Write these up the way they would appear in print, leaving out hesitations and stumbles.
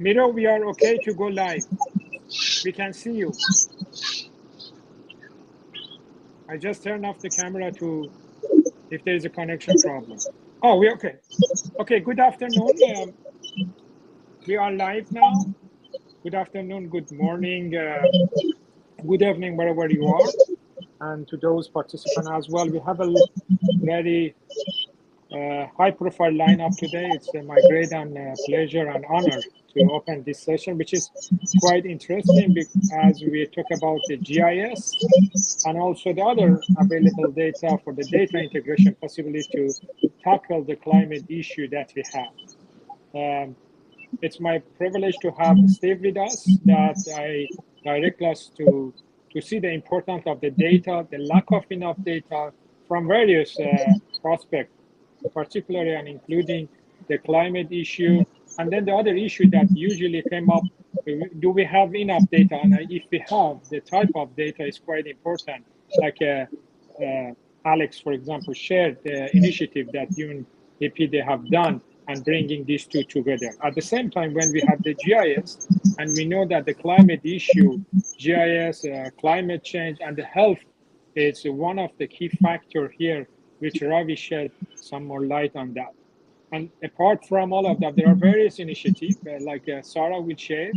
Miro, we are okay to go live. We can see you. I just turned off the camera to, if there is a connection problem. Oh, we're okay. Okay, good afternoon. We are live now. Good afternoon, good morning, good evening, wherever you are. And to those participants as well, we have a very high-profile lineup today. It's my great pleasure and honor to open this session, which is quite interesting as we talk about the GIS and also the other available data for the data integration possibility to tackle the climate issue that we have. It's my privilege to have Steve with us, that I direct us to see the importance of the data, the lack of enough data from various prospects, particularly and including the climate issue, and then the other issue that usually came up, do we have enough data? And if we have, the type of data is quite important. Like Alex, for example, shared the initiative that UNEP they have done and bringing these two together. At the same time, when we have the GIS, and we know that the climate issue, GIS, climate change, and the health is one of the key factors here, which Ravi shed some more light on that. And apart from all of that, there are various initiatives, like Sarah will share,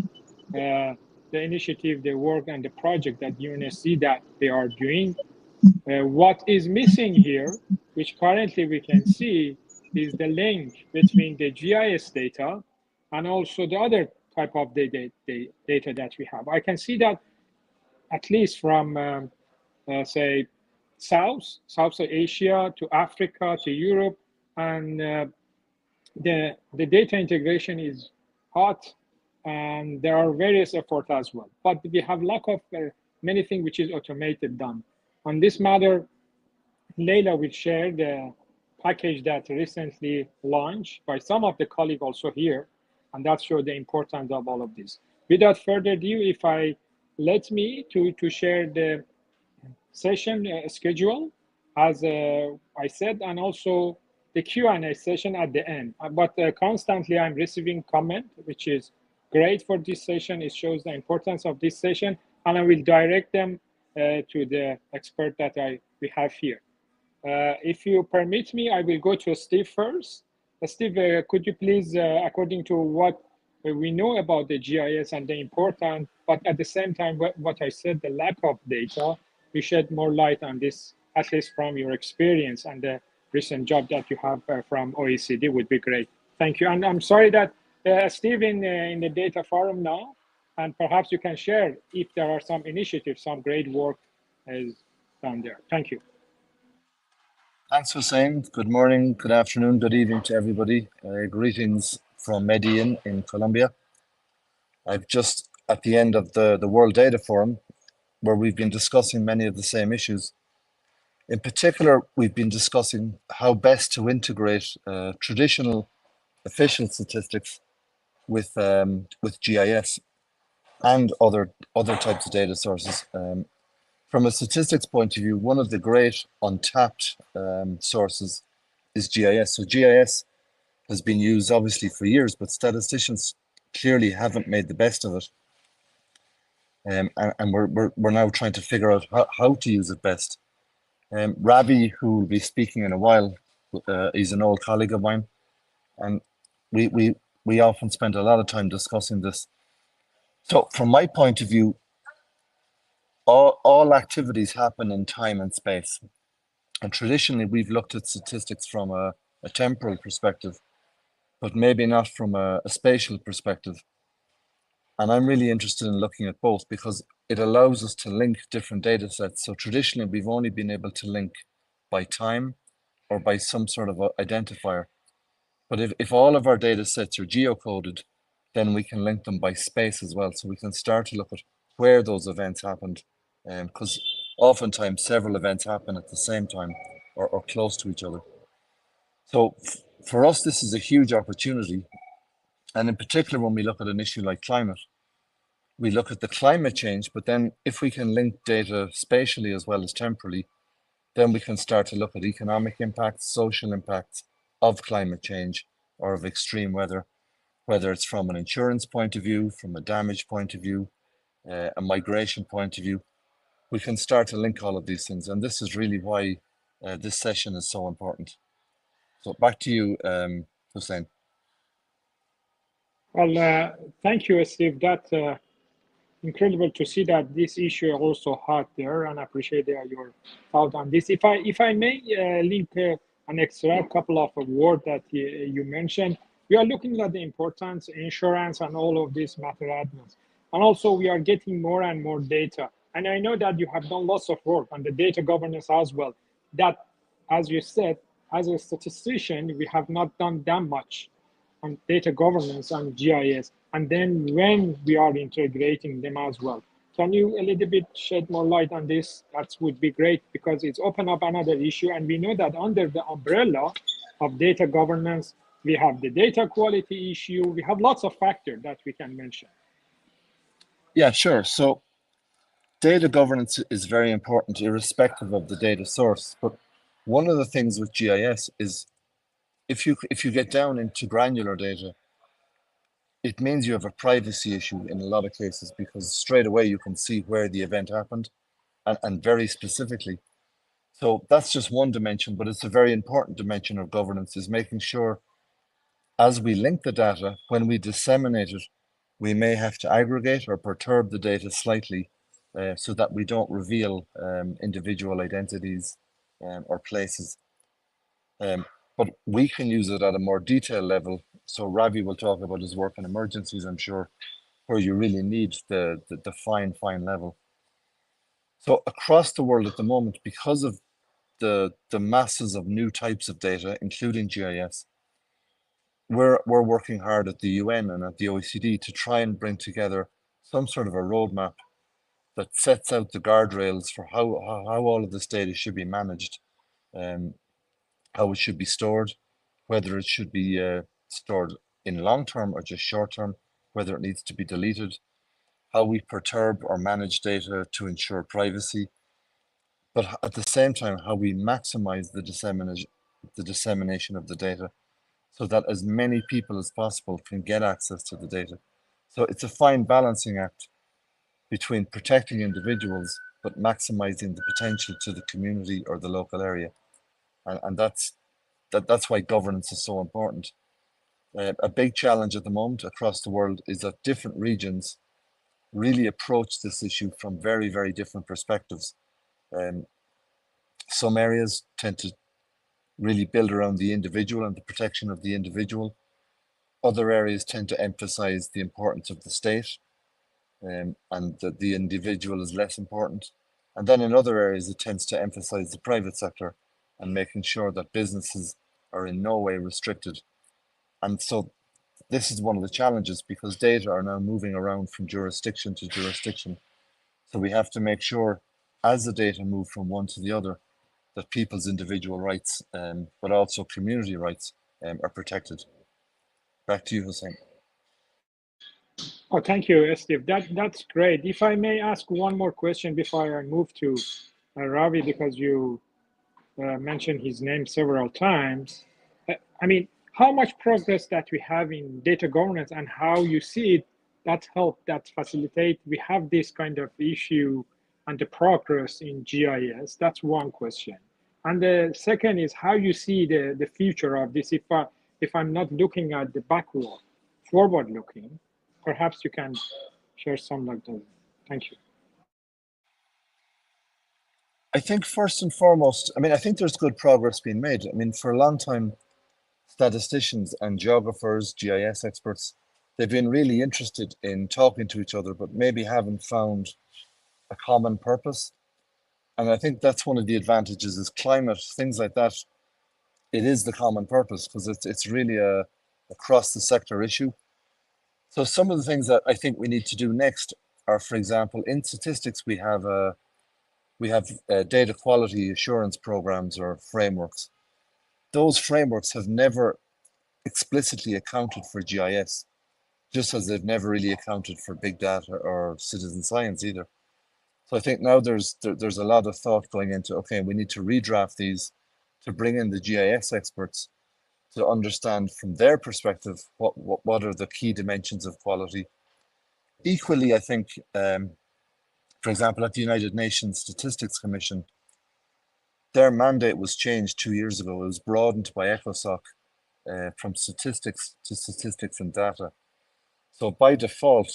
the initiative, the work, and the project that UNSC that they are doing. What is missing here, which currently we can see, is the link between the GIS data and also the other type of data that we have. I can see that at least from, say, South Asia to Africa to Europe, and the data integration is hot, and there are various efforts as well. But we have lack of many things which is automated done. On this matter, Leila will share the package that recently launched by some of the colleagues also here, and that shows the importance of all of this. Without further ado, if I let me to share the session schedule, as I said, and also the Q&A session at the end. But constantly I'm receiving comment, which is great for this session. It shows the importance of this session, and I will direct them to the expert that we have here. If you permit me, I will go to Steve first. Steve, could you please, according to what we know about the GIS and the importance, but at the same time, what I said, the lack of data, you shed more light on this, at least from your experience and the recent job that you have from OECD would be great. Thank you. And I'm sorry that Steve in the data forum now, and perhaps you can share if there are some initiatives, some great work is done there. Thank you. Thanks, Hussein. Good morning, good afternoon, good evening to everybody. Greetings from Medellin in Colombia. I've just at the end of the World Data Forum, where we've been discussing many of the same issues. In particular, we've been discussing how best to integrate traditional official statistics with GIS and other types of data sources. From a statistics point of view, one of the great untapped sources is GIS. So GIS has been used obviously for years, but statisticians clearly haven't made the best of it. And we're now trying to figure out how to use it best. Ravi, who will be speaking in a while, is an old colleague of mine, and we often spend a lot of time discussing this. So from my point of view, all activities happen in time and space. And traditionally, we've looked at statistics from a temporal perspective, but maybe not from a spatial perspective. And I'm really interested in looking at both because it allows us to link different data sets. So traditionally, we've only been able to link by time or by some sort of identifier. But if all of our data sets are geocoded, then we can link them by space as well. So we can start to look at where those events happened, because oftentimes several events happen at the same time or close to each other. So for us, this is a huge opportunity. And in particular, when we look at an issue like climate, we look at the climate change, but then if we can link data spatially as well as temporally, then we can start to look at economic impacts, social impacts of climate change or of extreme weather. whether it's from an insurance point of view, from a damage point of view, a migration point of view. We can start to link all of these things. And this is really why this session is so important. So back to you, Hussein. Well, thank you, Steve. That incredible to see that this issue is also hot there, and I appreciate your thought on this. If I may link an extra couple of words that you mentioned, we are looking at the importance insurance and all of these matter admins, and also we are getting more and more data. And I know that you have done lots of work on the data governance as well. That, as you said, as a statistician, we have not done that much on data governance and GIS, and then when we are integrating them as well. Can you a little bit shed more light on this? That would be great because it's open up another issue, and we know that under the umbrella of data governance, we have the data quality issue. We have lots of factors that we can mention. Yeah, sure. So data governance is very important, irrespective of the data source. But one of the things with GIS is if you get down into granular data, it means you have a privacy issue in a lot of cases because straight away you can see where the event happened and very specifically. So that's just one dimension, but it's a very important dimension of governance is making sure as we link the data, when we disseminate it, we may have to aggregate or perturb the data slightly so that we don't reveal individual identities or places. But we can use it at a more detailed level. So Ravi will talk about his work in emergencies, I'm sure, where you really need the fine level. So across the world at the moment, because of the masses of new types of data, including GIS, we're working hard at the UN and at the OECD to try and bring together some sort of a roadmap that sets out the guardrails for how all of this data should be managed, how it should be stored, whether it should be stored in long term or just short term, whether it needs to be deleted, how we perturb or manage data to ensure privacy, but at the same time, how we maximize the dissemination of the data so that as many people as possible can get access to the data. So it's a fine balancing act between protecting individuals but maximizing the potential to the community or the local area. And that's why governance is so important. A big challenge at the moment across the world is that different regions really approach this issue from very different perspectives. Um, some areas tend to really build around the individual and the protection of the individual. Other areas tend to emphasize the importance of the state and that the individual is less important. And then in other areas, it tends to emphasize the private sector and making sure that businesses are in no way restricted. And so this is one of the challenges because data are now moving around from jurisdiction to jurisdiction. So we have to make sure as the data move from one to the other, that people's individual rights, but also community rights are protected. Back to you, Hussein. Oh, thank you, Steve. That's great. If I may ask one more question before I move to Ravi, because you mentioned his name several times. I mean, how much progress that we have in data governance and how you see it, that help, that facilitate, we have this kind of issue and the progress in GIS. That's one question. And the second is how you see the future of this. If I'm not looking at the backward, forward looking, perhaps you can share some like that. Thank you. I think first and foremost, I mean, I think there's good progress being made. I mean, for a long time, statisticians and geographers, GIS experts, they've been really interested in talking to each other, but maybe haven't found a common purpose. And I think that's one of the advantages is climate, things like that. It is the common purpose because it's really a across the sector issue. So some of the things that I think we need to do next are, for example, in statistics, we have data quality assurance programs or frameworks. Those frameworks have never explicitly accounted for GIS, just as they've never really accounted for big data or citizen science either. So I think now there's a lot of thought going into, okay, we need to redraft these to bring in the GIS experts to understand from their perspective what are the key dimensions of quality. Equally, I think, for example, at the United Nations Statistics Commission, their mandate was changed 2 years ago. It was broadened by ECOSOC from statistics to statistics and data. So by default,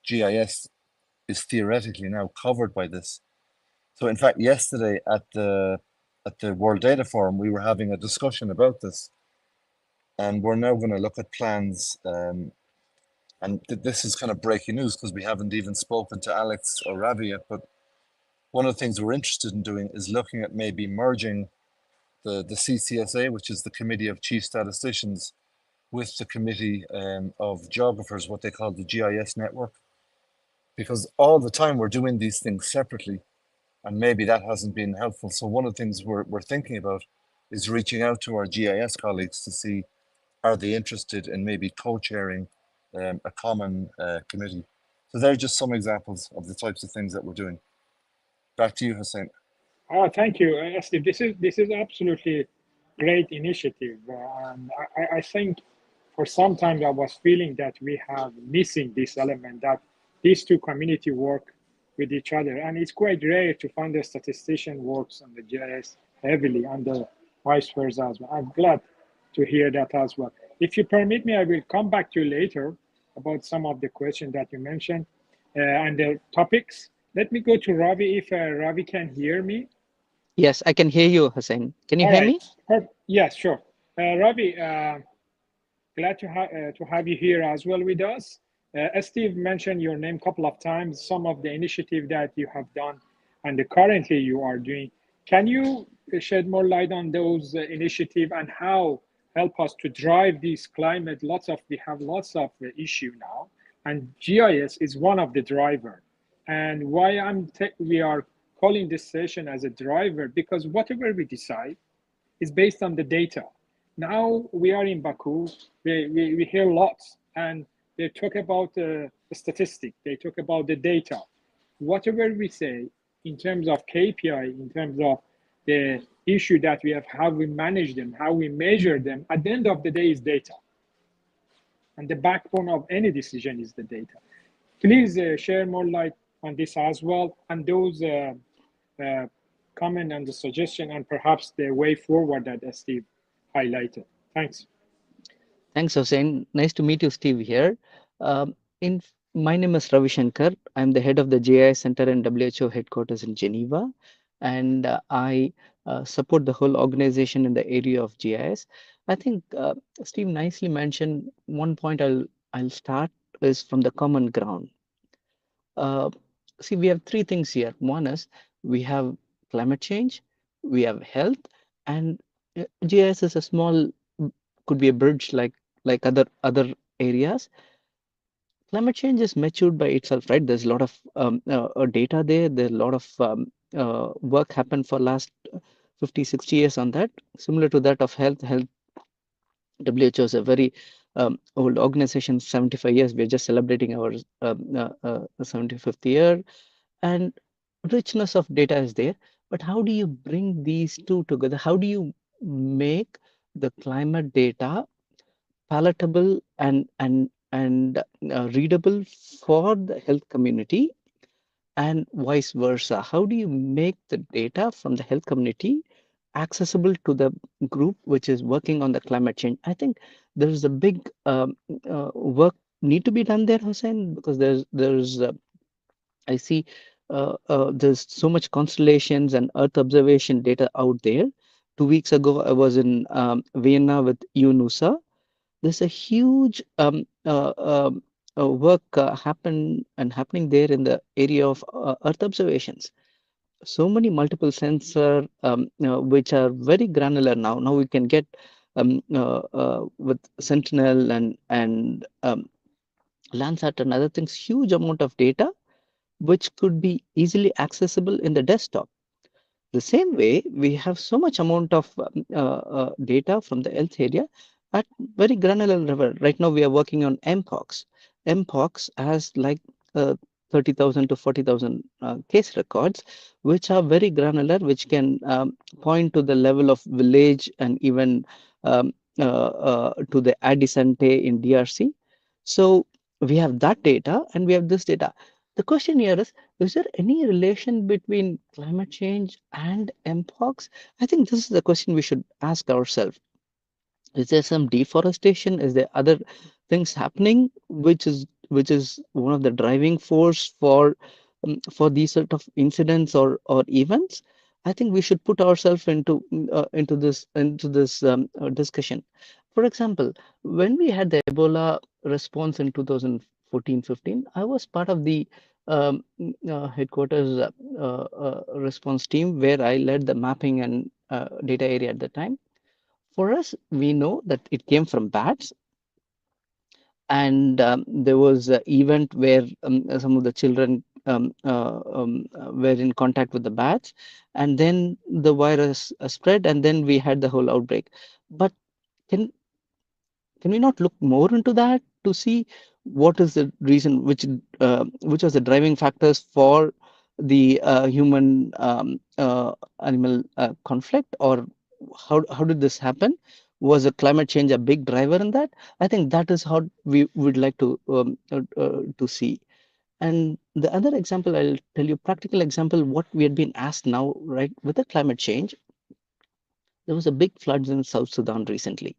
GIS is theoretically now covered by this. So in fact, yesterday at the World Data Forum, we were having a discussion about this, and we're now going to look at plans. And this is kind of breaking news because we haven't even spoken to Alex or Ravi yet. But one of the things we're interested in doing is looking at maybe merging the CCSA, which is the Committee of Chief Statisticians, with the Committee of Geographers, what they call the GIS network. Because all the time we're doing these things separately, and maybe that hasn't been helpful. So one of the things we're thinking about is reaching out to our GIS colleagues to see, are they interested in maybe co-chairing a common committee. So they're just some examples of the types of things that we're doing. Back to you, Hussein. Oh, thank you, Steve. This is absolutely great initiative, and I think for some time I was feeling that we have missing this element, that these two community work with each other, and it's quite rare to find a statistician works on the GIS heavily, and the vice versa as well. I'm glad to hear that as well. If you permit me, I will come back to you later about some of the questions that you mentioned and the topics. Let me go to Ravi if Ravi can hear me. Yes, I can hear you, Hussein. Can you All hear right. me? Yes, sure. Ravi, glad to have you here as well with us. As Steve mentioned your name a couple of times, some of the initiative that you have done and the currently you are doing. Can you shed more light on those initiative and how help us to drive this climate? We have lots of issue now, and GIS is one of the driver. And why we are calling this session as a driver, because whatever we decide is based on the data. Now we are in Baku, we hear lots, and they talk about the statistic, they talk about the data. Whatever we say in terms of KPI, in terms of the issue that we have, how we manage them, how we measure them, at the end of the day is data. And the backbone of any decision is the data. Please share more light on this as well, and those comment and the suggestion and perhaps the way forward that Steve highlighted. Thanks. Thanks, Hussein. Nice to meet you, Steve, here. In My name is Ravi Shankar. I'm the head of the GIS Center and WHO headquarters in Geneva, and I support the whole organization in the area of GIS. I think Steve nicely mentioned one point. I'll start is from the common ground. See, we have three things here. One is we have climate change, we have health, and GIS is a small, could be a bridge like other areas. Climate change is matured by itself, right? There's a lot of data there. There's a lot of work happened for last 50, 60 years on that. Similar to that of health. WHO is a very old organization, 75 years. We're just celebrating our 75th year, and richness of data is there. But how do you bring these two together? How do you make the climate data palatable and readable for the health community, and vice versa? How do you make the data from the health community accessible to the group which is working on the climate change? I think there is a big work need to be done there, Hussein, because there's I see there's so much constellations and Earth observation data out there. 2 weeks ago, I was in Vienna with UNUSA. There's a huge work happening there in the area of Earth observations. So many multiple sensor which are very granular now. Now we can get with Sentinel and Landsat and other things, huge amount of data which could be easily accessible in the desktop. The same way, we have so much amount of data from the health area at very granular level. Right now, we are working on MPOX. MPOX has like 30,000 to 40,000 case records, which are very granular, which can point to the level of village and even to the Adyacente in DRC. So we have that data and we have this data. The question here is there any relation between climate change and mpox? I think this is the question we should ask ourselves. Is there some deforestation? Is there other things happening which is one of the driving force for these sort of incidents or events? I think we should put ourselves into this discussion. For example, when we had the Ebola response in 2014-15, I was part of the headquarters response team where I led the mapping and data area at the time. For us, we know that it came from bats, and there was an event where some of the children were in contact with the bats, and then the virus spread, and then we had the whole outbreak. But can can we not look more into that to see what is the reason, which was the driving factors for the human animal conflict, or how did this happen? Was the climate change a big driver in that? I think that is how we would like to see. And the other example, I'll tell you, practical example, what we had been asked now, right, with the climate change, there was a big floods in South Sudan recently.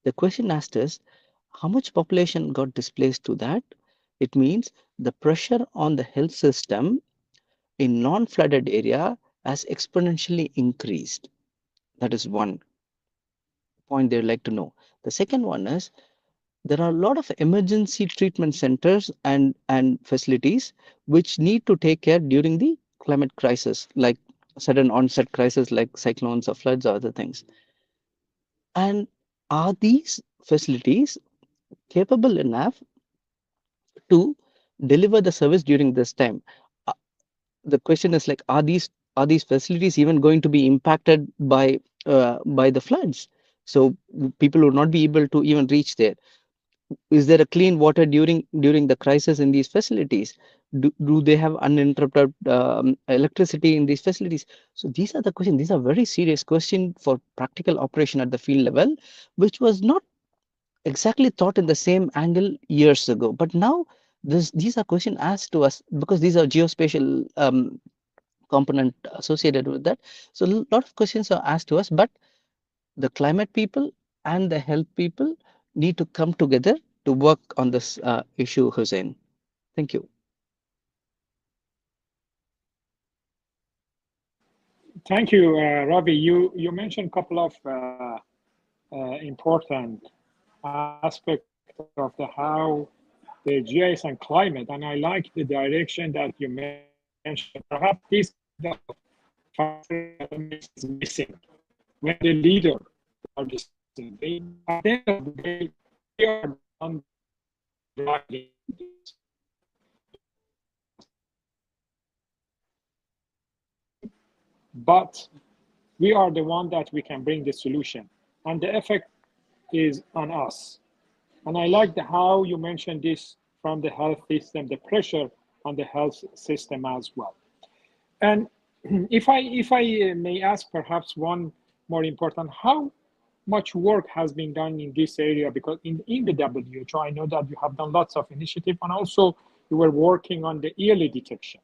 The question asked is how much population got displaced to that? It means the pressure on the health system in non-flooded area has exponentially increased. That is one point they'd like to know. The second one is there are a lot of emergency treatment centers and facilities which need to take care during the climate crisis, like sudden onset crisis like cyclones or floods or other things. And are these facilities capable enough to deliver the service during this time? Uh, The question is like, are these facilities even going to be impacted by the floods? So people will not be able to even reach there. Is there a clean water during the crisis in these facilities? Do they have uninterrupted electricity in these facilities? So these are the questions. These are very serious questions for practical operation at the field level, which was not exactly thought in the same angle years ago. But now these are questions asked to us because these are geospatial component associated with that. So a lot of questions are asked to us, but the climate people and the health people need to come together to work on this issue, Hussein. Thank you. Thank you, Ravi. You mentioned a couple of important aspect of how the GIS and climate, and I like the direction that you mentioned. Perhaps this kind of factor elements is missing when the leader are discussing. At the end of the day, we are the one driving this. But we are the one that we can bring the solution, and the effect is on us. And I like how you mentioned this from the health system, the pressure on the health system as well. And if I may ask perhaps one more important, how much work has been done in this area? Because in the WHO, I know that you have done lots of initiative, and also you were working on the early detection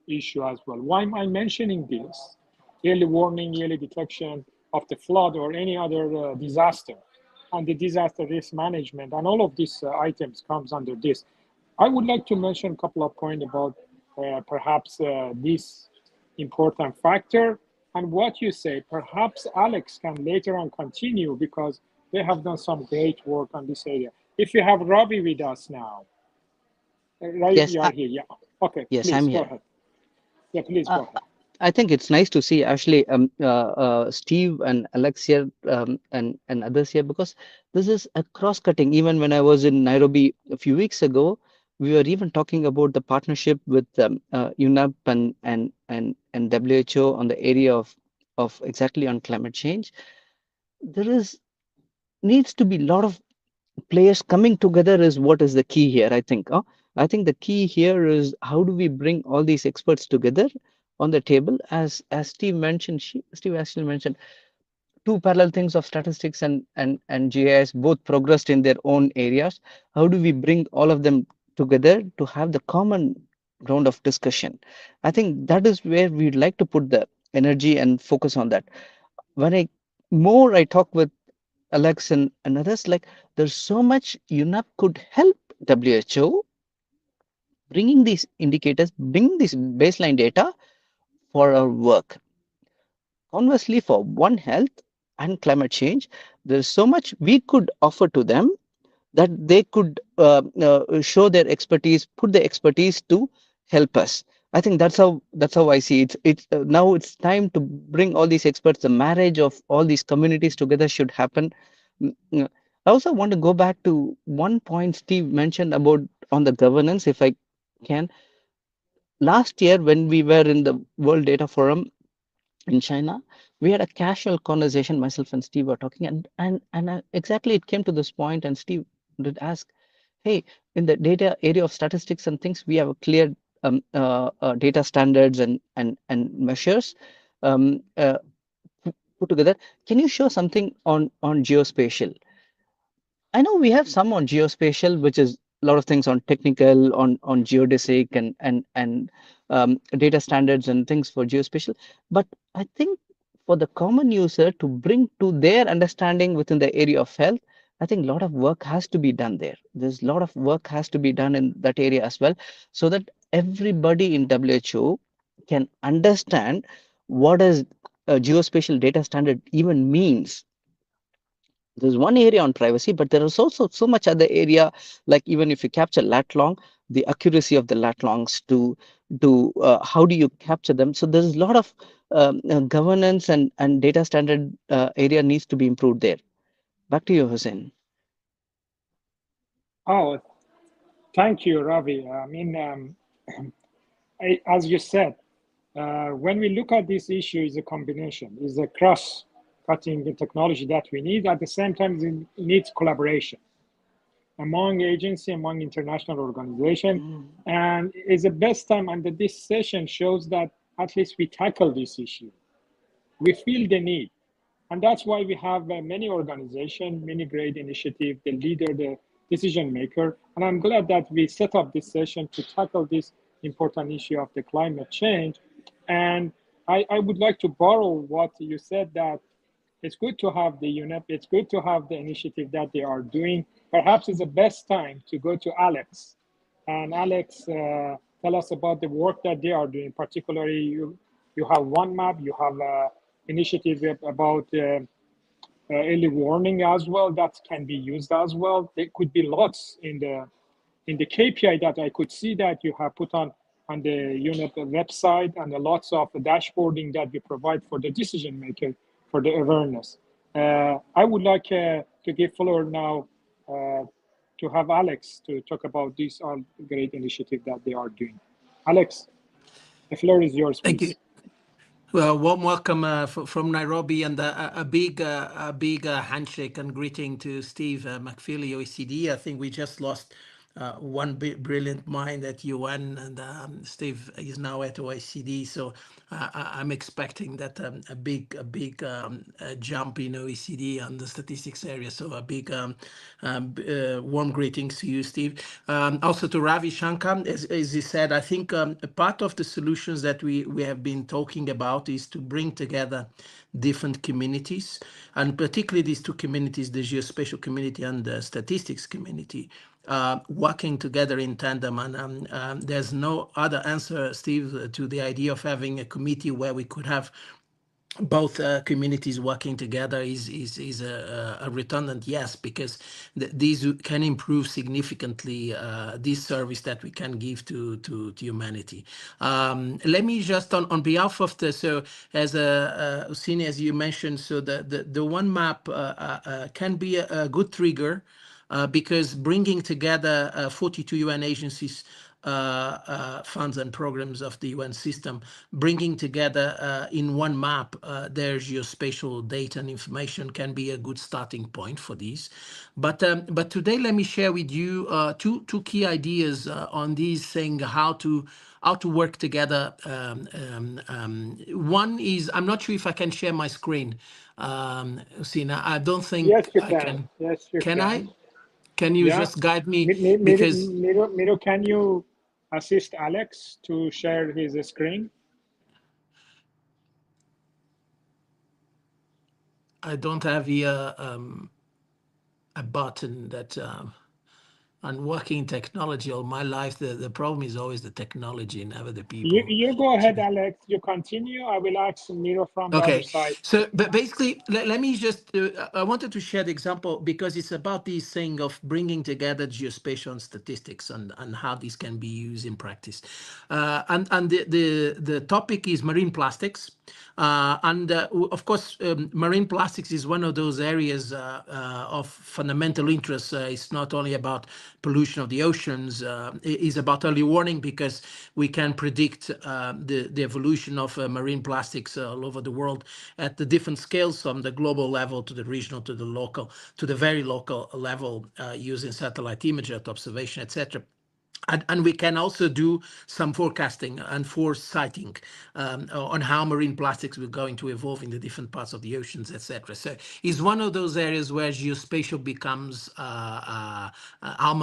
issue as well. Why am I mentioning this? Early warning, early detection of the flood or any other disaster, and the disaster risk management, and all of these items comes under this. I would like to mention a couple of points about perhaps this important factor and what you say. Perhaps Alex can later on continue because they have done some great work on this area. If you have Robbie with us now, right? Yes, You are here. Yeah. Okay. yes, I'm Please go here. ahead. Yeah. Please Uh, go ahead. I think it's nice to see actually Steve and Alex here and others here because this is a cross-cutting. Even when I was in Nairobi a few weeks ago, we were even talking about the partnership with UNEP and WHO on the area of exactly on climate change. There is needs to be a lot of players coming together is what is the key here, I think. I think the key here is how do we bring all these experts together on the table, as Steve mentioned, Steve actually mentioned, two parallel things of statistics and GIS both progressed in their own areas. How do we bring all of them together to have the common ground of discussion? I think that is where we'd like to put the energy and focus on that. When I talk with Alex and others, like there's so much UNAP could help WHO bringing these indicators, bring this baseline data for our work. Conversely, for One Health and climate change, there's so much we could offer to them that they could show their expertise, put the expertise to help us. I think that's how I see it. It's now it's time to bring all these experts. The marriage of all these communities together should happen. I also want to go back to one point Steve mentioned about on the governance, if I can. Last year, when we were in the World Data Forum in China, we had a casual conversation. Myself and Steve were talking, and exactly it came to this point, and Steve did ask, "Hey, in the data area of statistics and things, we have a clear data standards and measures put together. Can you show something on geospatial?" I know we have some on geospatial, which is a lot of things on technical, on geodesic and data standards and things for geospatial. But I think for the common user to bring to their understanding within the area of health, I think a lot of work has to be done there. There's a lot of work has to be done in that area as well, so that everybody in WHO can understand what does a geospatial data standard even means. There's one area on privacy, but there is also so much other area, like even if you capture lat long, the accuracy of the lat longs to how do you capture them? So there's a lot of governance and data standard area needs to be improved there. Back to you, Hussein. Oh, thank you, Ravi. I mean, as you said, when we look at this issue, is a combination, is a cross-cutting technology that we need. At the same time, it needs collaboration among agency, among international organization, and it's the best time. And this session shows that at least we tackle this issue. We feel the need, and that's why we have many organizations, many great initiatives, the leader, the decision maker. And I'm glad that we set up this session to tackle this important issue of the climate change. And I would like to borrow what you said, that it's good to have the UNEP, it's good to have the initiative that they are doing. Perhaps it's the best time to go to Alex. And Alex, tell us about the work that they are doing. Particularly, you have one map, you have initiative about early warning as well that can be used as well. There could be lots in the KPI that I could see that you have put on the UNEP website, and lots of the dashboarding that we provide for the decision maker for the awareness. I would like to give floor now to have Alex to talk about this great initiative that they are doing. Alex, the floor is yours, Thank you. please. Well, warm welcome from Nairobi, and a big handshake and greeting to Steve McFeely, OECD. I think we just lost one brilliant mind at UN, and Steve is now at OECD. So I'm expecting that a big jump in OECD on the statistics area. So a big warm greetings to you, Steve. Also to Ravi Shankar, as he said, I think a part of the solutions that we have been talking about is to bring together different communities, and particularly these two communities, the geospatial community and the statistics community, working together in tandem. And there's no other answer, Steve, to the idea of having a committee where we could have both communities working together is a redundant yes, because these can improve significantly this service that we can give to humanity. Let me just on behalf of the, so as Usini, as you mentioned, so the one map can be a good trigger, because bringing together 42 UN agencies funds and programs of the UN system, bringing together in one map their geospatial data and information can be a good starting point for these. But today, let me share with you two key ideas on these, saying how to work together. One is, I'm not sure if I can share my screen. Sina, I don't think Yes, you I can. can. Yes, you Can I? can. Can you Yeah. just guide me? Because Miro, can you assist Alex to share his screen? I don't have here a button that on working technology all my life. The problem is always the technology, never the people. You go ahead, Alex. You continue. I will ask Miro from the other Okay, side. so but basically, let me just, I wanted to share the example because it's about this thing of bringing together geospatial and statistics and how this can be used in practice. And the topic is marine plastics. Of course, marine plastics is one of those areas of fundamental interest. It's not only about pollution of the oceans, it is about early warning because we can predict the evolution of marine plastics all over the world at the different scales, from the global level to the regional to the local to the very local level, using satellite imagery, observation, etc. And we can also do some forecasting and foresighting on how marine plastics will going to evolve in the different parts of the oceans, etc. So it's one of those areas where geospatial becomes alma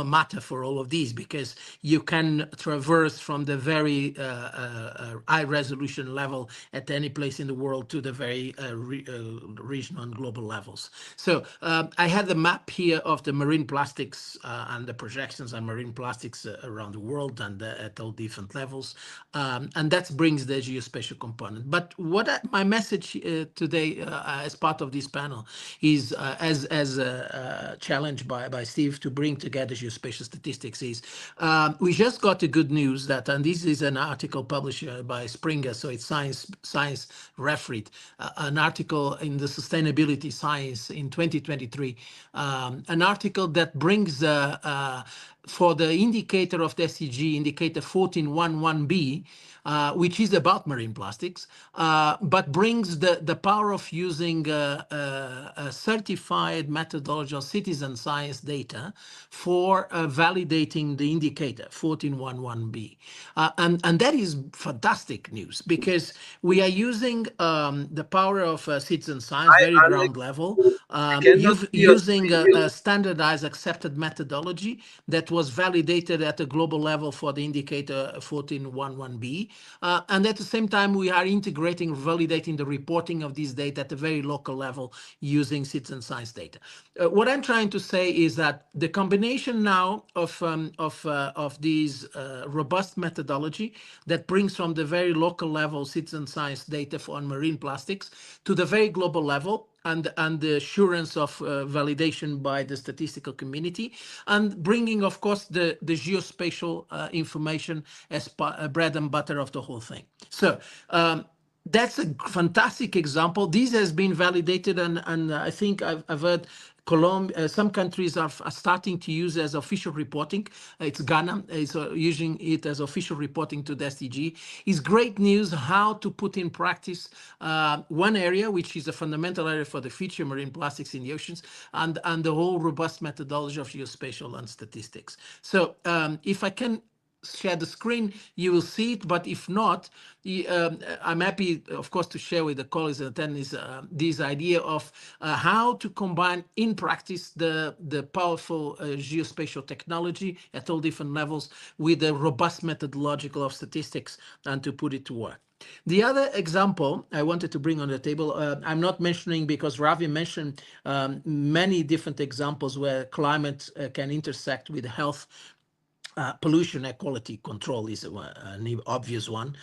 mater for all of these, because you can traverse from the very high resolution level at any place in the world to the very regional and global levels. So I had the map here of the marine plastics and the projections on marine plastics around the world and at all different levels. And that brings the geospatial component. But my message today as part of this panel is, as challenged by Steve to bring together geospatial statistics, is we just got the good news that, and this is an article published by Springer, so it's Science Referred, an article in the Sustainability Science in 2023, an article that brings for the indicator of the SDG, indicator 1411B, which is about marine plastics, but brings the power of using a certified methodological citizen science data for validating the indicator 1411B. And that is fantastic news, because we are using the power of citizen science, Hi, very Alex. ground level, I cannot see your using screen. a standardized accepted methodology that was validated at a global level for the indicator 1411B. And at the same time, we are integrating, validating the reporting of these data at a very local level using citizen science data. What I'm trying to say is that the combination now of these robust methodology that brings from the very local level citizen science data on marine plastics to the very global level, and the assurance of validation by the statistical community, and bringing, of course, the geospatial information as bread and butter of the whole thing. So that's a fantastic example. This has been validated, and I think I've heard Colombia, some countries are starting to use as official reporting. It's Ghana is using it as official reporting to the SDG. It's great news how to put in practice one area, which is a fundamental area for the future, marine plastics in the oceans, and the whole robust methodology of geospatial and statistics. So if I can share the screen, you will see it. But if not, I'm happy, of course, to share with the colleagues and attendees this idea of how to combine in practice the powerful geospatial technology at all different levels with the robust methodological of statistics, and to put it to work. The other example I wanted to bring on the table, I'm not mentioning because Ravi mentioned many different examples where climate can intersect with health. Pollution and quality control is an obvious one.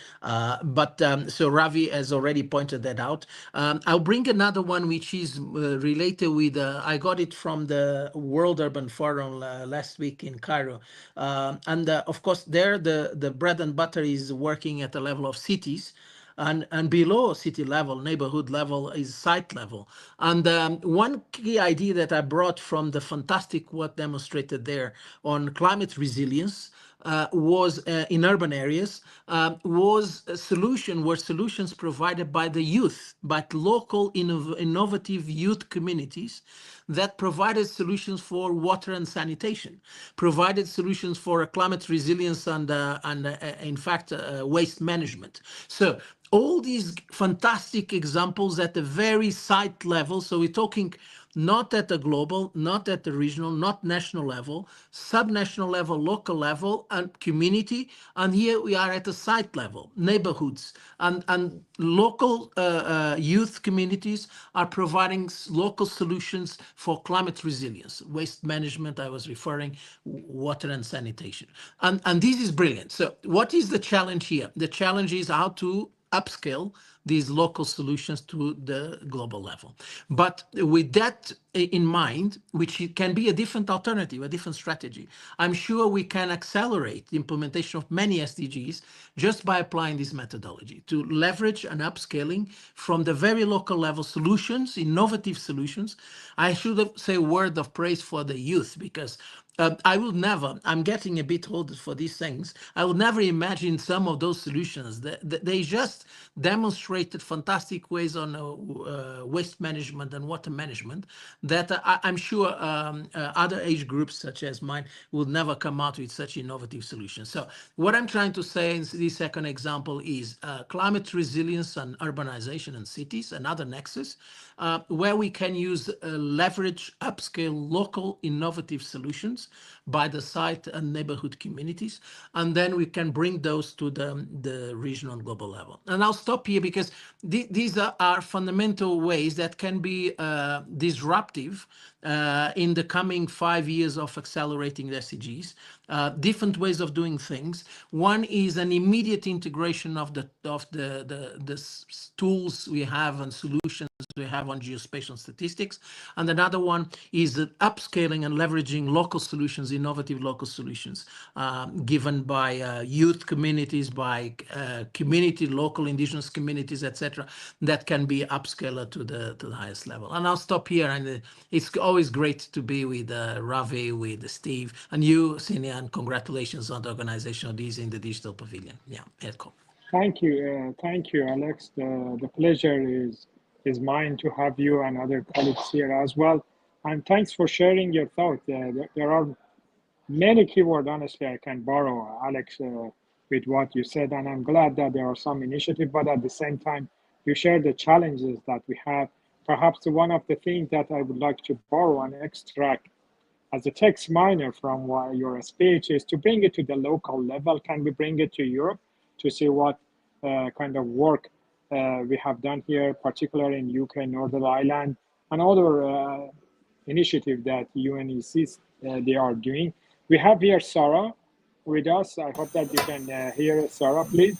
So Ravi has already pointed that out. I'll bring another one which is related with, I got it from the World Urban Forum last week in Cairo. Of course, there the bread and butter is working at the level of cities. And below city level, neighborhood level is site level. And one key idea that I brought from the fantastic work demonstrated there on climate resilience was in urban areas, was a solution, were solutions provided by the youth, by local innovative youth communities that provided solutions for water and sanitation, provided solutions for climate resilience and in fact, waste management. So all these fantastic examples at the very site level. So we're talking not at the global, not at the regional, not national level, subnational level, local level, and community. And here we are at the site level, neighborhoods, and local youth communities are providing local solutions for climate resilience, waste management, I was referring, water and sanitation. And this is brilliant. So what is the challenge here? The challenge is how to upscale these local solutions to the global level. But with that in mind, which can be a different alternative, a different strategy, I'm sure we can accelerate the implementation of many SDGs just by applying this methodology to leverage an upscaling from the very local level solutions, innovative solutions. I should say a word of praise for the youth, because I will never, I'm getting a bit old for these things, I would never imagine some of those solutions. They just demonstrated fantastic ways on waste management and water management that I'm sure other age groups such as mine will never come out with such innovative solutions. So what I'm trying to say in this second example is climate resilience and urbanization in cities, another nexus, where we can use leverage, upscale, local innovative solutions by the site and neighborhood communities. And then we can bring those to the regional and global level. And I'll stop here because these are fundamental ways that can be disruptive in the coming 5 years of accelerating the SDGs. Different ways of doing things. One is an immediate integration of the tools we have and solutions we have on geospatial statistics. And another one is the upscaling and leveraging local solutions, innovative local solutions, given by youth communities, by community, local indigenous communities, etc., that can be upscaled to the highest level. And I'll stop here. And it's always great to be with Ravi, with Steve, and you, Sinia, and congratulations on the organization of these in the Digital Pavilion. Yeah, Edco. Thank you, Alex. The pleasure is mine to have you and other colleagues here as well. And thanks for sharing your thought. There are many keywords, honestly, I can borrow, Alex, with what you said. And I'm glad that there are some initiatives, but at the same time, you share the challenges that we have. Perhaps one of the things that I would like to borrow and extract as a text minor from your speech is to bring it to the local level. Can we bring it to Europe to see what kind of work we have done here, particularly in UK, Northern Ireland, and other initiative that UNEC they are doing. We have here Sarah with us. I hope that you can hear Sarah, please.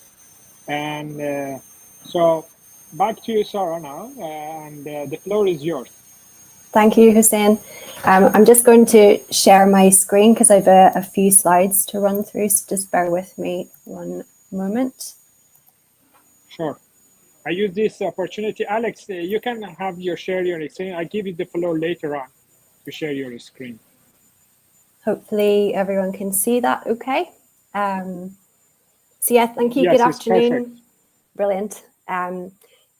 And so back to you, Sarah, now, and the floor is yours. Thank you, Hussein. I'm just going to share my screen because I have a few slides to run through, so just bear with me one moment. Sure. I use this opportunity. Alex, you can have share your screen. I give you the floor later on to share your screen. Hopefully everyone can see that okay. So yeah, thank you. Yes, good afternoon. Perfect. Brilliant.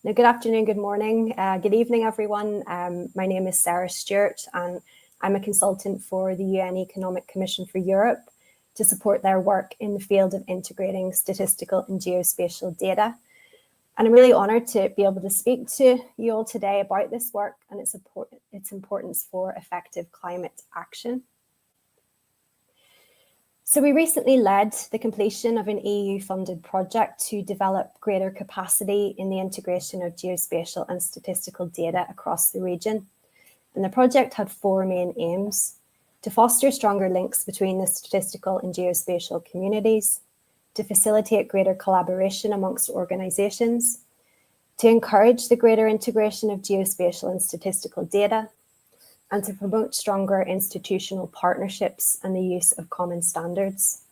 Now, good afternoon, good morning, good evening, everyone. My name is Sarah Stewart, and I'm a consultant for the UN Economic Commission for Europe to support their work in the field of integrating statistical and geospatial data. And I'm really honoured to be able to speak to you all today about this work and its importance for effective climate action. So we recently led the completion of an EU-funded project to develop greater capacity in the integration of geospatial and statistical data across the region. And the project had 4 main aims: to foster stronger links between the statistical and geospatial communities, to facilitate greater collaboration amongst organisations, to encourage the greater integration of geospatial and statistical data, and to promote stronger institutional partnerships and the use of common standards.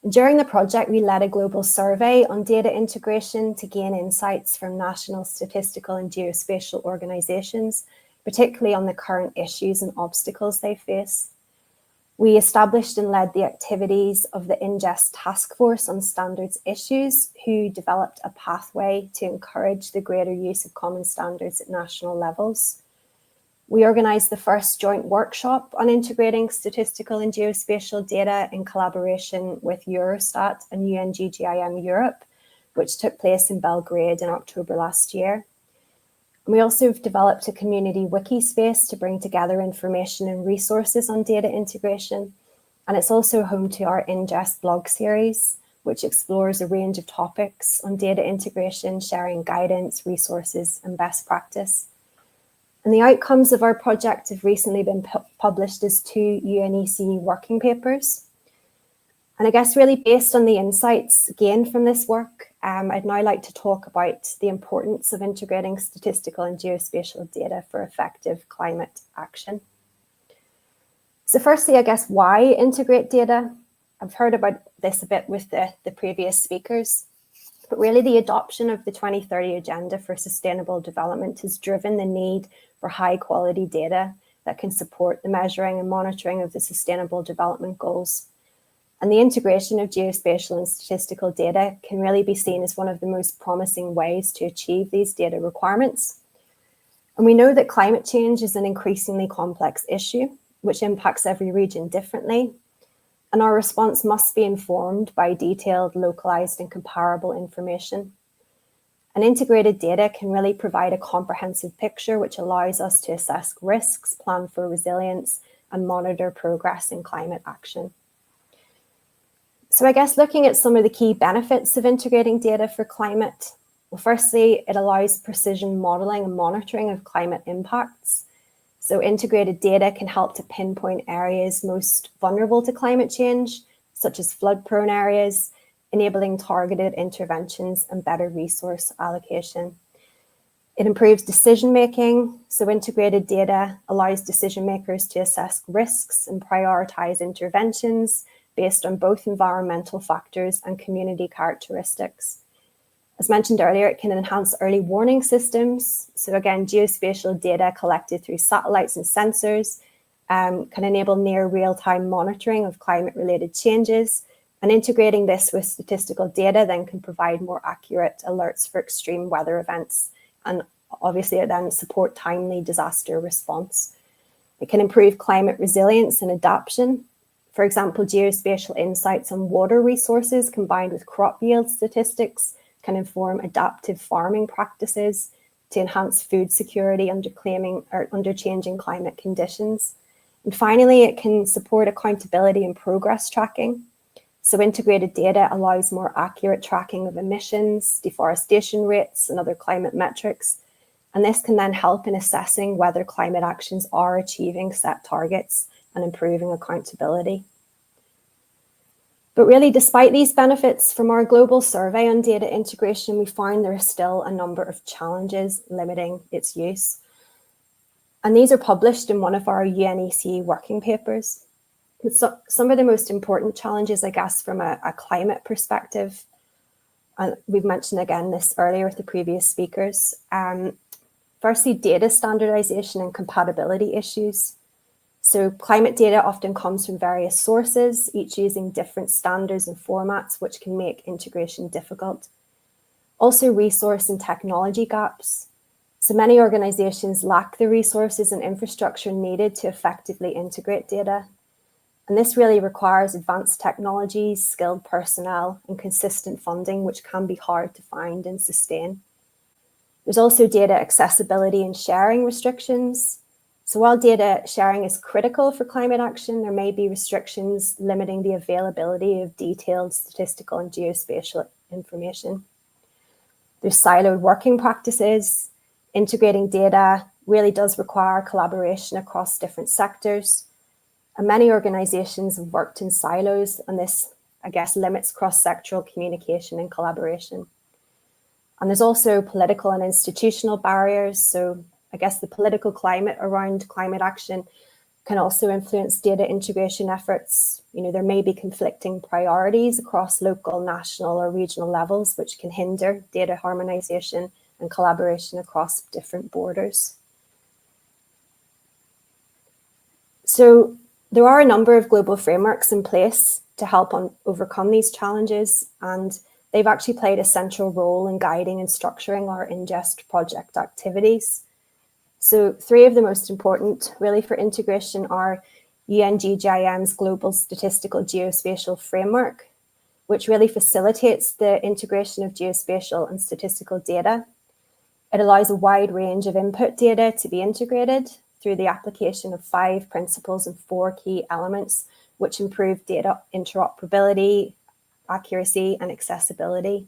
During the project, we led a global survey on data integration to gain insights from national statistical and geospatial organisations, particularly on the current issues and obstacles they face. We established and led the activities of the Ingest Task Force on Standards Issues, who developed a pathway to encourage the greater use of common standards at national levels. We organised the first joint workshop on integrating statistical and geospatial data in collaboration with Eurostat and UNGGIM Europe, which took place in Belgrade in October last year. We also have developed a community wiki space to bring together information and resources on data integration. And it's also home to our Ingest blog series, which explores a range of topics on data integration, sharing guidance, resources, and best practice. And the outcomes of our project have recently been published as 2 UNECE working papers. And I guess really based on the insights gained from this work, I'd now like to talk about the importance of integrating statistical and geospatial data for effective climate action. So firstly, I guess, why integrate data? I've heard about this a bit with the previous speakers, but really the adoption of the 2030 Agenda for Sustainable Development has driven the need for high quality data that can support the measuring and monitoring of the Sustainable Development Goals. And the integration of geospatial and statistical data can really be seen as one of the most promising ways to achieve these data requirements. And we know that climate change is an increasingly complex issue, which impacts every region differently. And our response must be informed by detailed, localized, and comparable information. And integrated data can really provide a comprehensive picture, which allows us to assess risks, plan for resilience, and monitor progress in climate action. So I guess looking at some of the key benefits of integrating data for climate, well, firstly, it allows precision modeling and monitoring of climate impacts. So integrated data can help to pinpoint areas most vulnerable to climate change, such as flood-prone areas, enabling targeted interventions and better resource allocation. It improves decision-making. So integrated data allows decision makers to assess risks and prioritize interventions based on both environmental factors and community characteristics. As mentioned earlier, it can enhance early warning systems. So again, geospatial data collected through satellites and sensors can enable near real-time monitoring of climate-related changes. And integrating this with statistical data then can provide more accurate alerts for extreme weather events, and obviously it then support timely disaster response. It can improve climate resilience and adaptation. For example, geospatial insights on water resources combined with crop yield statistics can inform adaptive farming practices to enhance food security under changing climate conditions. And finally, it can support accountability and progress tracking. So integrated data allows more accurate tracking of emissions, deforestation rates, and other climate metrics. And this can then help in assessing whether climate actions are achieving set targets and improving accountability. But really, despite these benefits, from our global survey on data integration, we found there are still a number of challenges limiting its use. And these are published in one of our UNECE working papers. So, some of the most important challenges, I guess, from a climate perspective, and we've mentioned again this earlier with the previous speakers. Firstly, data standardization and compatibility issues. So climate data often comes from various sources, each using different standards and formats, which can make integration difficult. Also, resource and technology gaps. So many organizations lack the resources and infrastructure needed to effectively integrate data. And this really requires advanced technologies, skilled personnel, and consistent funding, which can be hard to find and sustain. There's also data accessibility and sharing restrictions. So while data sharing is critical for climate action, there may be restrictions limiting the availability of detailed statistical and geospatial information. There's siloed working practices. Integrating data really does require collaboration across different sectors. And many organizations have worked in silos, and this, I guess, limits cross-sectoral communication and collaboration. And there's also political and institutional barriers. So I guess the political climate around climate action can also influence data integration efforts. You know, there may be conflicting priorities across local, national, or regional levels, which can hinder data harmonization and collaboration across different borders. So There are a number of global frameworks in place to help overcome these challenges, and they've actually played a central role in guiding and structuring our ingest project activities. So 3 of the most important really for integration are UNGGIM's Global Statistical Geospatial Framework, which really facilitates the integration of geospatial and statistical data. It allows a wide range of input data to be integrated through the application of 5 principles and 4 key elements, which improve data interoperability, accuracy, and accessibility.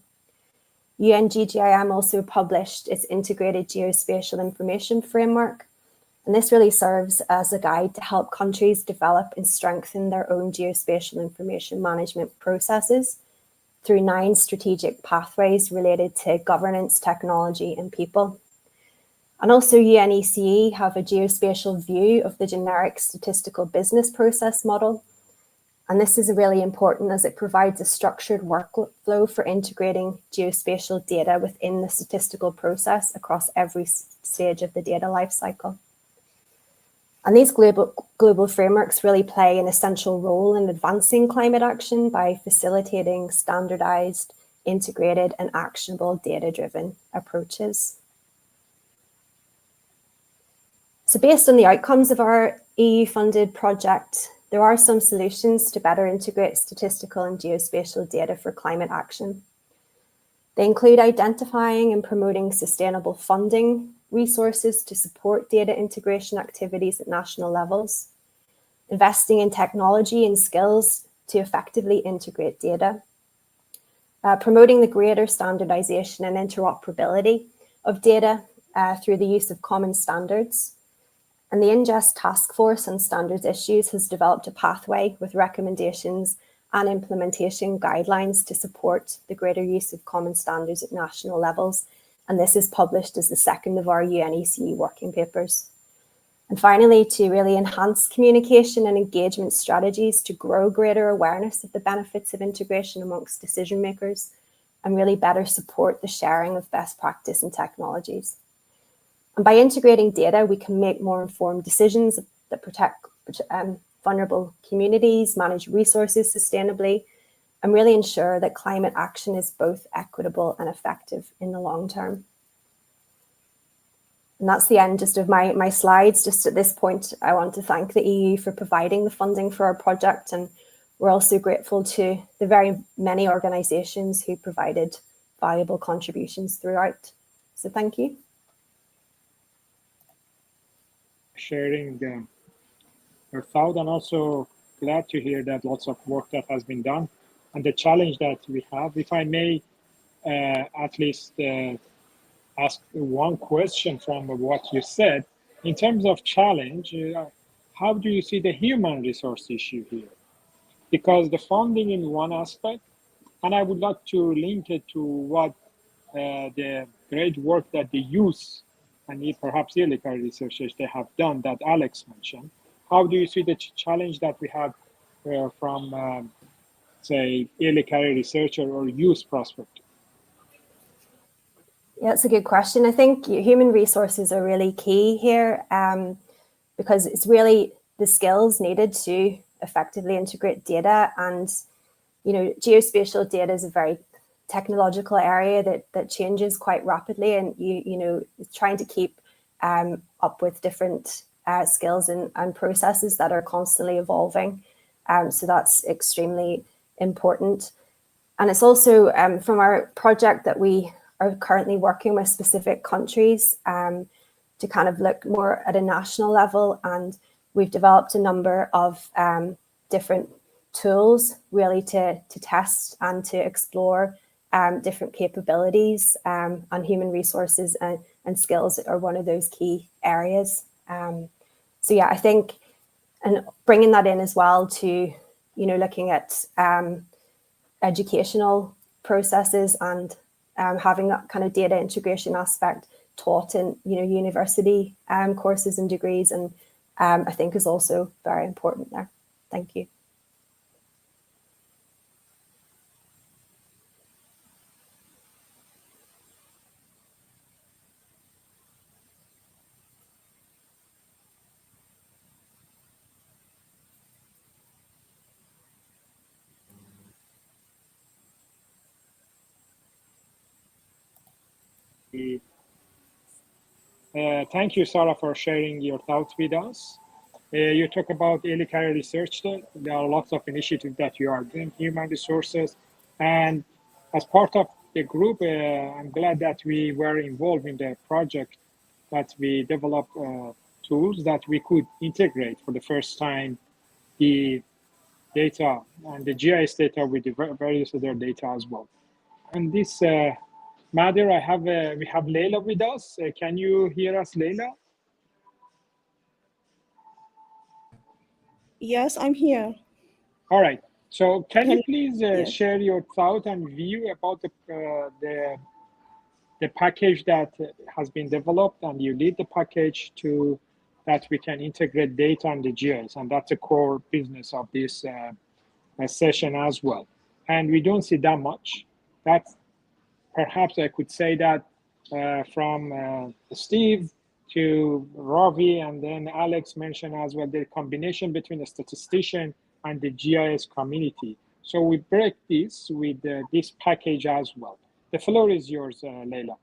UNGGIM also published its Integrated Geospatial Information Framework, and this really serves as a guide to help countries develop and strengthen their own geospatial information management processes through 9 strategic pathways related to governance, technology, and people. And also UNECE have a geospatial view of the generic statistical business process model. And this is really important as it provides a structured workflow for integrating geospatial data within the statistical process across every stage of the data lifecycle. And these global frameworks really play an essential role in advancing climate action by facilitating standardized, integrated, and actionable data-driven approaches. So based on the outcomes of our EU-funded project, there are some solutions to better integrate statistical and geospatial data for climate action. They include identifying and promoting sustainable funding resources to support data integration activities at national levels, investing in technology and skills to effectively integrate data, promoting the greater standardization and interoperability of data through the use of common standards. And the Ingest Task Force on Standards Issues has developed a pathway with recommendations and implementation guidelines to support the greater use of common standards at national levels. And this is published as the 2nd of our UNECE working papers. And finally, to really enhance communication and engagement strategies to grow greater awareness of the benefits of integration amongst decision makers and really better support the sharing of best practice and technologies. And by integrating data, we can make more informed decisions that protect vulnerable communities, manage resources sustainably, and really ensure that climate action is both equitable and effective in the long term. And that's the end just of my slides. Just at this point, I want to thank the EU for providing the funding for our project, and we're also grateful to the very many organisations who provided valuable contributions throughout. So thank you. Sharing your thought, and also glad to hear that lots of work that has been done and the challenge that we have. If I may at least ask one question from what you said, in terms of challenge, how do you see the human resource issue here? Because the funding in one aspect, and I would like to link it to what the great work that the youth and perhaps early career researchers they have done that Alex mentioned. How do you see the challenge that we have from, say, early career researcher or youth perspective? Yeah, that's a good question. I think human resources are really key here because it's really the skills needed to effectively integrate data. And, you know, geospatial data is a very technological area that changes quite rapidly, and you know, trying to keep up with different skills and processes that are constantly evolving. So that's extremely important. And it's also from our project that we are currently working with specific countries to kind of look more at a national level. And we've developed a number of different tools really to test and to explore different capabilities, and human resources and skills are one of those key areas. So yeah, I think, and bringing that in as well to, you know, looking at educational processes and having that kind of data integration aspect taught in, you know, university courses and degrees, and I think is also very important there. Thank you. Thank you, Sarah, for sharing your thoughts with us. You talk about early career research. There are lots of initiatives that you are doing, human resources. And as part of the group, I'm glad that we were involved in the project that we developed tools that we could integrate for the first time the data and the GIS data with the various other data as well. And this matter, we have Leila with us. Can you hear us, Leila? Yes, I'm here. All right. So can you please Yes. share your thought and view about the package that has been developed, and you lead the package to that we can integrate data and the GIS, and that's a core business of this session as well. And we don't see that much. That's perhaps I could say that from Steve to Ravi, and then Alex mentioned as well the combination between the statistician and the GIS community. So we break this with this package as well. The floor is yours, Leila.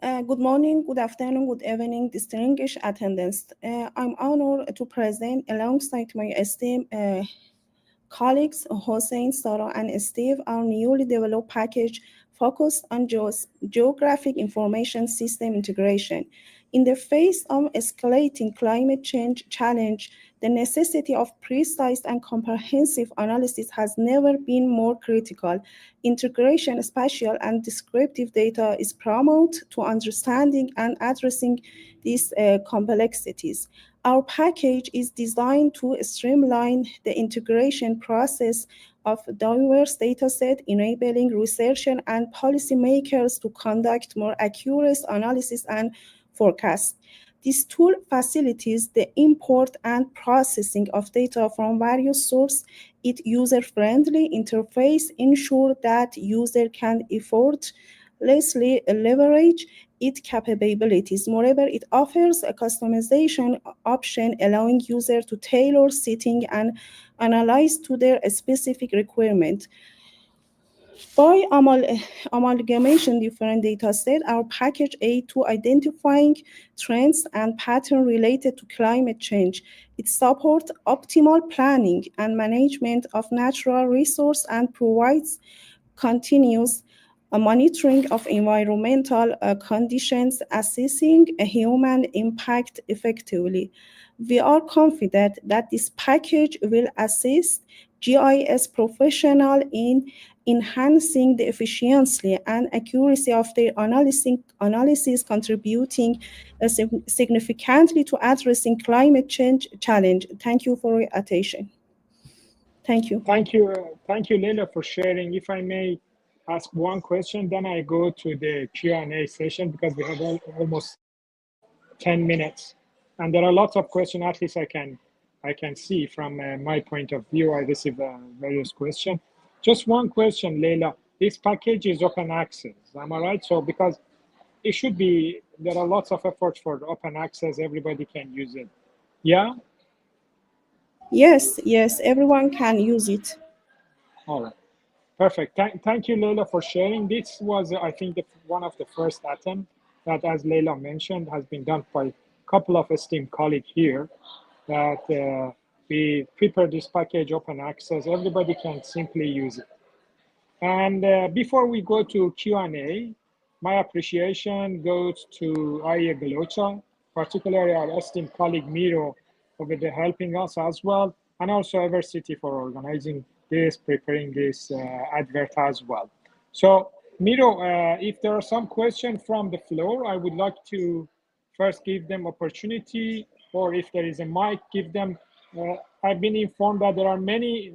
Good morning, good afternoon, good evening, distinguished attendants. I'm honored to present alongside my esteemed colleagues, Hossein, Sarah, and Steve, our newly developed package focused on geographic information system integration. In the face of escalating climate change challenge, the necessity of precise and comprehensive analysis has never been more critical. Integration, spatial, and descriptive data is paramount to understanding and addressing these complexities. Our package is designed to streamline the integration process of diverse dataset, enabling researchers and policymakers to conduct more accurate analysis and forecasts. This tool facilitates the import and processing of data from various sources. Its user-friendly interface ensures that user can effortlessly leverage its capabilities. Moreover, it offers a customization option allowing users to tailor setting and analyze to their specific requirement. By amalgamation different datasets, our package aids to identifying trends and patterns related to climate change. It supports optimal planning and management of natural resources and provides continuous monitoring of environmental conditions, assessing a human impact effectively. We are confident that this package will assist GIS professionals in enhancing the efficiency and accuracy of their analysis, contributing significantly to addressing climate change challenge. Thank you for your attention. Thank you. Thank you, Leila, for sharing. If I may ask one question, then I go to the Q&A session because we have almost 10 minutes, and there are lots of questions. At least I can see from my point of view. I receive various questions. Just one question, Leila. This package is open access. Am I right? So because it should be, there are lots of efforts for open access. Everybody can use it. Yeah. Yes, everyone can use it. All right. Perfect. Thank you, Leila, for sharing. This was, I think, one of the first attempts that, as Leila mentioned, has been done by a couple of esteemed colleagues here, that we prepare this package open access. Everybody can simply use it. And before we go to Q&A, my appreciation goes to Arya Galocha, particularly our esteemed colleague Miro over there helping us as well, and also Evercity for organizing this, preparing this advert as well. So Miro, if there are some questions from the floor, I would like to first give them opportunity, or if there is a mic, give them. I've been informed that there are many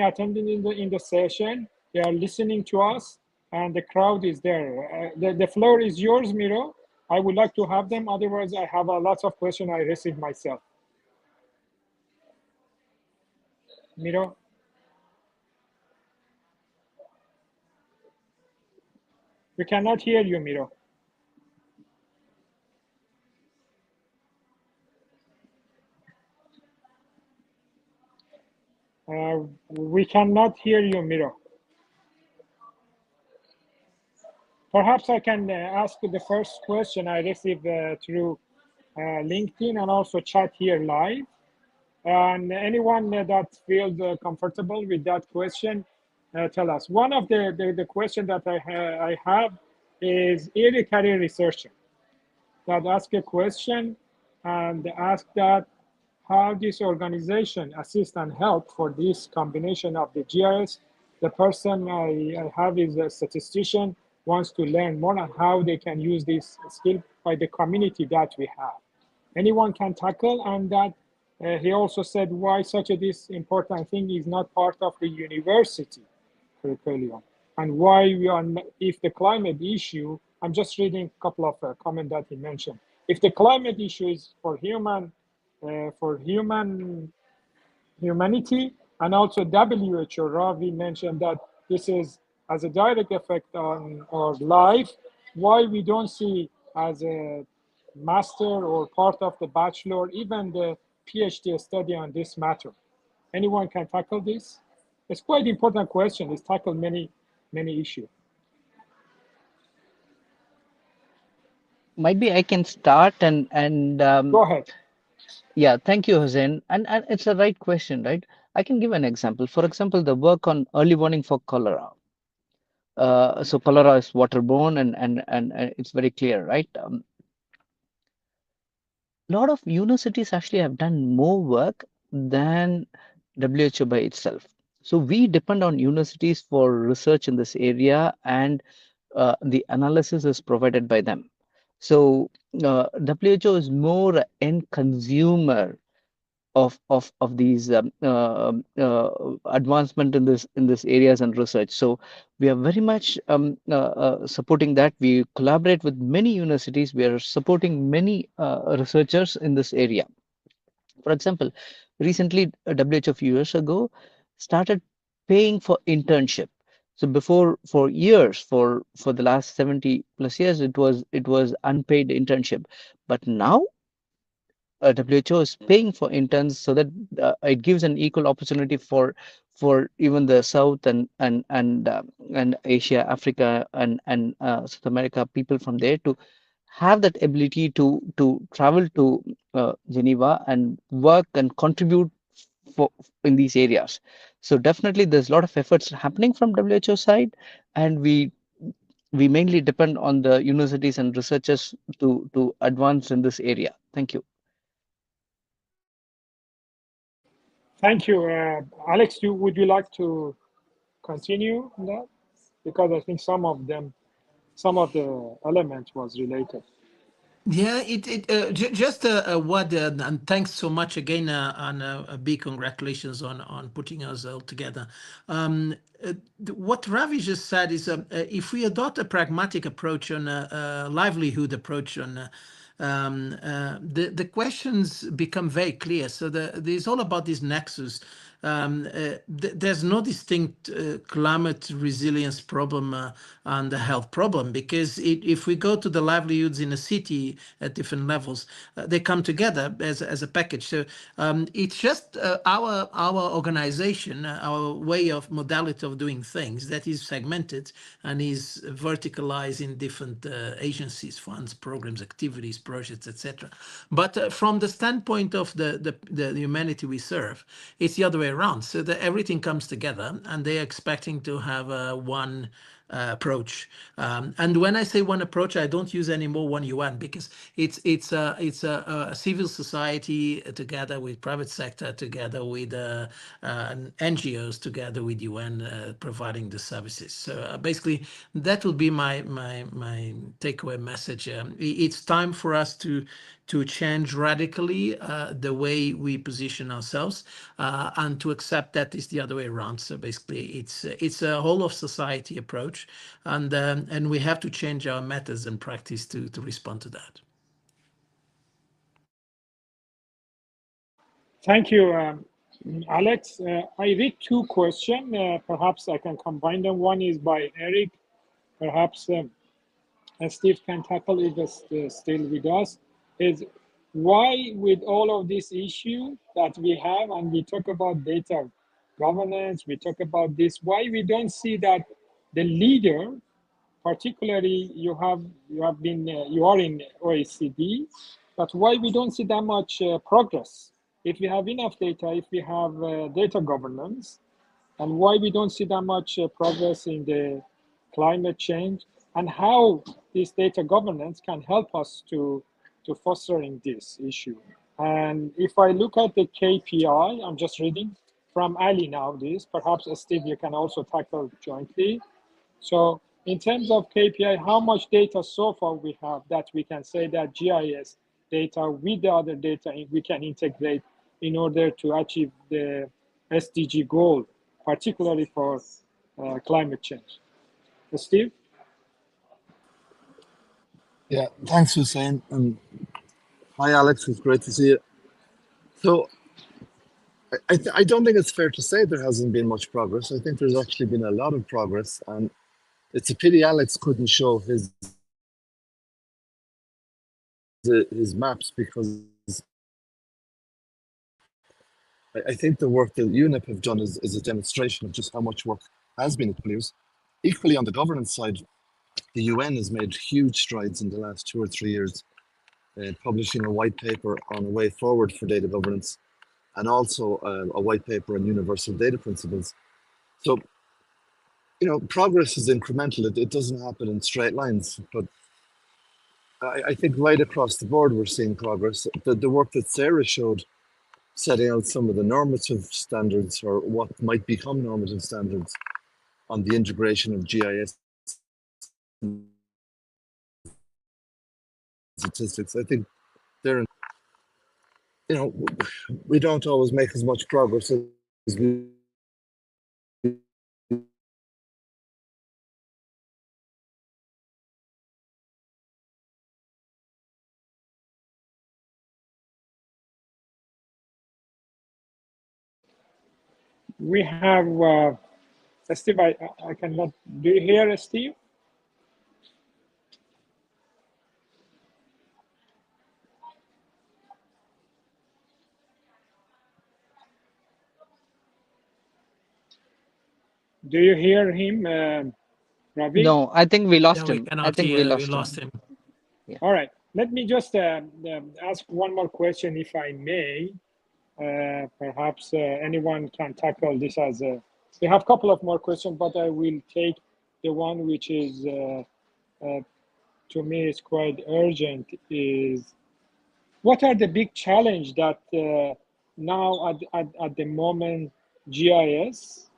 attending in the session. They are listening to us, and the crowd is there. The floor is yours, Miro. I would like to have them. Otherwise, I have a lot of questions I received myself. Miro. We cannot hear you, Miro. We cannot hear you, Miro. Perhaps I can ask the first question I received through LinkedIn and also chat here live. And anyone that feels comfortable with that question, tell us. One of the question that I have is early career researcher that ask a question and ask that how this organization assist and help for this combination of the GIS. The person I have is a statistician, wants to learn more on how they can use this skill by the community that we have. Anyone can tackle, and that he also said why such a this important thing is not part of the university curriculum, and why we are, if the climate issue, I'm just reading a couple of comments that he mentioned. If the climate issue is for humanity, and also WHO, Ravi mentioned that this is as a direct effect on our life, why we don't see as a master or part of the bachelor, even the PhD study on this matter. Anyone can tackle this? It's quite important question. It's tackled many issues. Might be I can start Go ahead. yeah, thank you, Hussein. And it's a right question, right? I can give an example. For example, the work on early warning for cholera. So cholera is waterborne and it's very clear, right? A lot of universities actually have done more work than WHO by itself. So we depend on universities for research in this area, and the analysis is provided by them. So WHO is more an end consumer of these advancement in this areas and research. So we are very much supporting that. We collaborate with many universities. We are supporting many researchers in this area. For example, recently WHO a few years ago started paying for internship. So before, for years, for the last 70 plus years, it was unpaid internship, but now WHO is paying for interns so that it gives an equal opportunity for even the South and Asia, Africa, and South America people from there to have that ability to travel to Geneva and work and contribute for in these areas. So definitely, there's a lot of efforts happening from WHO side, and we mainly depend on the universities and researchers to advance in this area. Thank you. Thank you. Alex, would you like to continue on that? Because I think some of the elements was related. Yeah, just a word, and thanks so much again, and a big congratulations on putting us all together. What Ravi just said is, if we adopt a pragmatic approach on a livelihood approach on the questions become very clear. So there's all about this nexus. There's no distinct climate resilience problem and the health problem, because if we go to the livelihoods in a city at different levels, they come together as a package. So it's just our organization, our way of modality of doing things that is segmented and is verticalized in different agencies, funds, programs, activities, projects, etc. But from the standpoint of the humanity we serve, it's the other way around. So that everything comes together, and they're expecting to have one approach. And when I say one approach, I don't use anymore one UN, because it's a civil society together with private sector, together with NGOs, together with UN providing the services. So basically, that will be my takeaway message. It's time for us to change radically the way we position ourselves, and to accept that it's the other way around. So basically, it's a whole of society approach, and we have to change our methods and practice to respond to that. Thank you, Alex. I read two questions. Perhaps I can combine them. One is by Eric. Perhaps Steve can tackle it still with us. Is why, with all of this issue that we have, and we talk about data governance, we talk about this, why we don't see that the leader particularly you are in OECD, but why we don't see that much progress? If we have enough data, if we have data governance, and why we don't see that much progress in the climate change, and how this data governance can help us to fostering this issue. And if I look at the KPI, I'm just reading from Ali now this, perhaps Steve, you can also tackle jointly. So in terms of KPI, how much data so far we have that we can say that GIS data with the other data we can integrate in order to achieve the SDG goal, particularly for climate change. Steve? Yeah, thanks, Hussein. And hi, Alex. It's great to see you. So I don't think it's fair to say there hasn't been much progress. I think there's actually been a lot of progress, and it's a pity Alex couldn't show his maps, because I think the work that UNEP have done is a demonstration of just how much work has been produced. Equally, on the governance side, the UN has made huge strides in the last 2 or 3 years, publishing a white paper on a way forward for data governance, and also a white paper on universal data principles. So, progress is incremental. It doesn't happen in straight lines, but I think right across the board we're seeing progress. The work that Sarah showed, setting out some of the normative standards, or what might become normative standards, on the integration of GIS statistics. I think they're, we don't always make as much progress as we We have Steve. I cannot. Do you hear Steve? Do you hear him, Ravi? No, I think we lost No, we him. I cannot think we hear. We lost lost him. him. Yeah. All right. Let me just ask one more question, if I may. Perhaps anyone can tackle this as a. We have a couple of more questions, but I will take the one which is, to me, is quite urgent. Is what are the big challenge that now at the moment GIS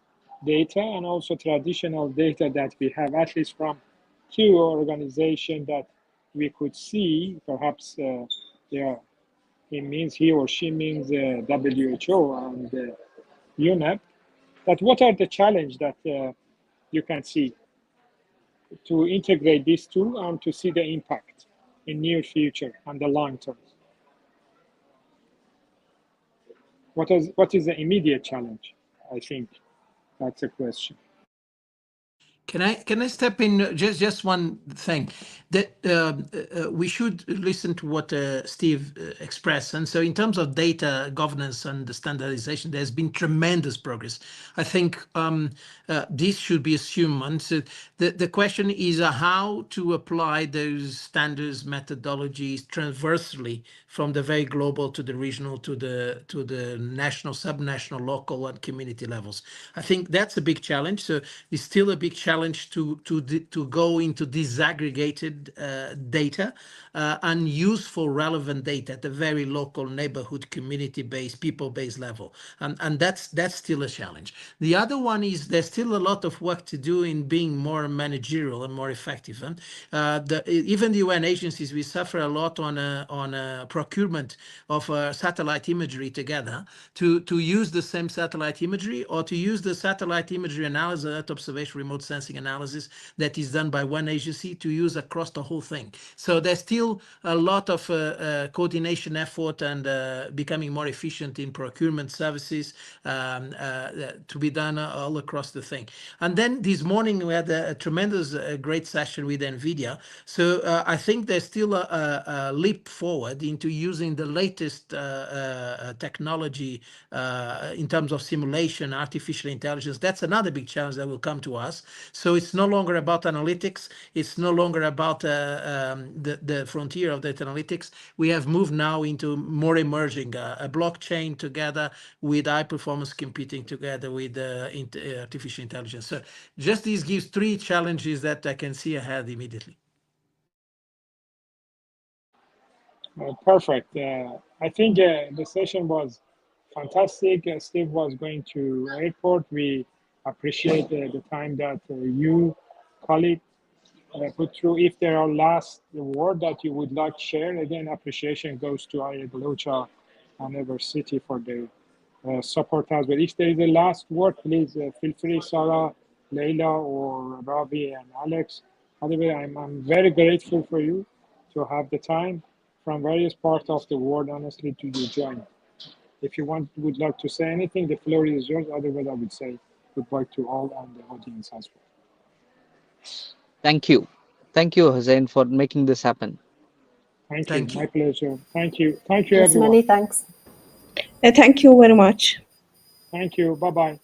data and also traditional data that we have, at least from two organizations that we could see, perhaps he or she means WHO and UNEP, that what are the challenge that you can see to integrate these two and to see the impact in near future and the long term? What is the immediate challenge? I think that's a question. Can I step in just one thing that we should listen to what Steve expressed. And so in terms of data governance and the standardization, there's been tremendous progress. I think this should be assumed. And so the question is how to apply those standards methodologies transversely from the very global to the regional to the national, subnational, local, and community levels. I think that's a big challenge. So it's still a big challenge to go into disaggregated data and useful, relevant data at the very local, neighborhood, community-based, people-based level, and that's still a challenge. The other one is there's still a lot of work to do in being more managerial and more effective. And even the UN agencies, we suffer a lot on procurement of satellite imagery together to use the same satellite imagery, or to use the satellite imagery analysis, Earth observation, remote sensing analysis that is done by one agency to use across the whole thing. So there's still a lot of coordination effort and becoming more efficient in procurement services to be done all across the thing. And then this morning we had a tremendous great session with NVIDIA. So I think there's still a leap forward into using the latest technology in terms of simulation, artificial intelligence. That's another big challenge that will come to us. So it's no longer about analytics. It's no longer about the frontier of data analytics. We have moved now into more emerging, a blockchain together with high performance computing together with artificial intelligence. So just this gives 3 challenges that I can see ahead immediately. Perfect. I think the session was fantastic. Steve was going to airport. We appreciate the time that you, colleague, put through. If there are last word that you would like to share, again, appreciation goes to Aya Galocha and Ever City for the support us. But if there is a last word, please feel free, Sarah, Leila, or Ravi and Alex. Otherwise, I'm very grateful for you to have the time from various parts of the world, honestly, to you join. If you would like to say anything, the floor is yours. Otherwise, I would say goodbye to all and the audience as well. Thank you. Thank you, Hussein, for making this happen. Thank you. My pleasure. Thank you. Thank you, Yes, everyone. many thanks. Thank you very much. Thank you. Bye-bye.